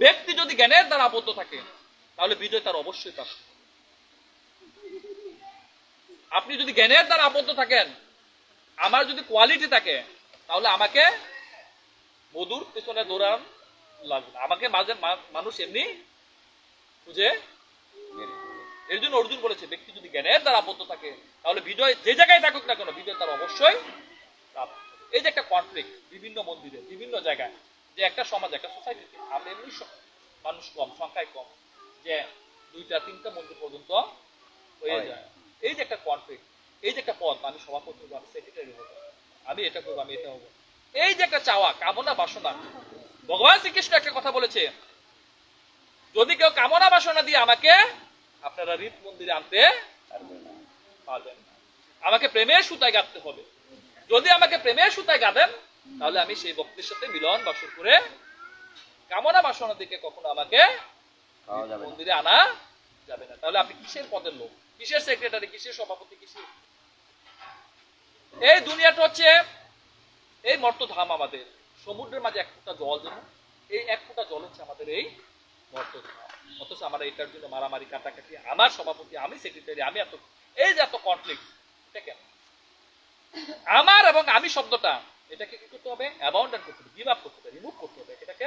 ব্যক্তি যদি জ্ঞানের দ্বারা আবদ্ধ থাকে তাহলে বিজয় তার অবশ্যই প্রাপ্ত। আপনি যদি জ্ঞানের দ্বারা আবদ্ধ থাকেন, আমার যদি কোয়ালিটি থাকে, তাহলে আমাকে মধুর পেছনে দৌড়ান লাগবে না, আমাকে মাঝে মানুষ এমনি খুঁজে। এর জন্য অর্জুন বলেছে ব্যক্তি যদি জ্ঞানের দ্বারা আবদ্ধ থাকে তাহলে বিজয় যে জায়গায় থাকুক না কেন বিজয় তার অবশ্যই প্রাপ্ত। এই যে একটা কনফ্লিক্ট বিভিন্ন মন্দিরে বিভিন্ন জায়গায়, যে একটা সমাজ একটা সোসাইটিতে আমরা এমনি মানুষ কম, সংখ্যায় কম, যে 2-3টা মন্দির পর্যন্ত হয়ে যায়। এই যে একটা কনফ্লিক্ট, এই যে একটা পদ, আমি সভাপতি হবো, আমি সেক্রেটারি হবো, আমি এটা করবো, আমি এটা হবো, এই যে একটা চাওয়া, কামনা বাসনা। ভগবান শ্রীকৃষ্ণ একটা কথা বলেছে, যদি কেউ কামনা বাসনা দিয়ে আমাকে আপনারা হৃদ মন্দিরে আনতে পারবেন না, আমাকে প্রেমের সুতায় গাঁথতে হবে। যদি আমাকে প্রেমের সুতায় গাঁথেন তাহলে আমি সেই ভক্তির সাথে মিলন বাসন করে কামনা বাসনা দিকে কখনো আমাকে মন্দিরে আনা যাবে না। তাহলে আপনি কিসের পদের লোক, কিসের সেক্রেটারি, কিসের সভাপতি, কিসের? এই দুনিয়াটা হচ্ছে এই মর্তধাম, আমাদের সমুদ্রের মাঝে এক ফোঁটা জল, যেমন এই এক ফোঁটা জল হচ্ছে আমাদের এই মর্তধাম। অথচ আমরা এটার জন্য মারামারি কাটাকাটি, আমার সভাপতি, আমি সেক্রেটারি, আমি এত, এই যে এত কনফ্লিক্ট, এটা কেন? আমার এবং আমি শব্দটা, এটাকে কি করতে হবে? অ্যাবাউন্ডন করতে হবে, গিভ আপ করতে হবে, রিমুভ করতে হবে এটাকে।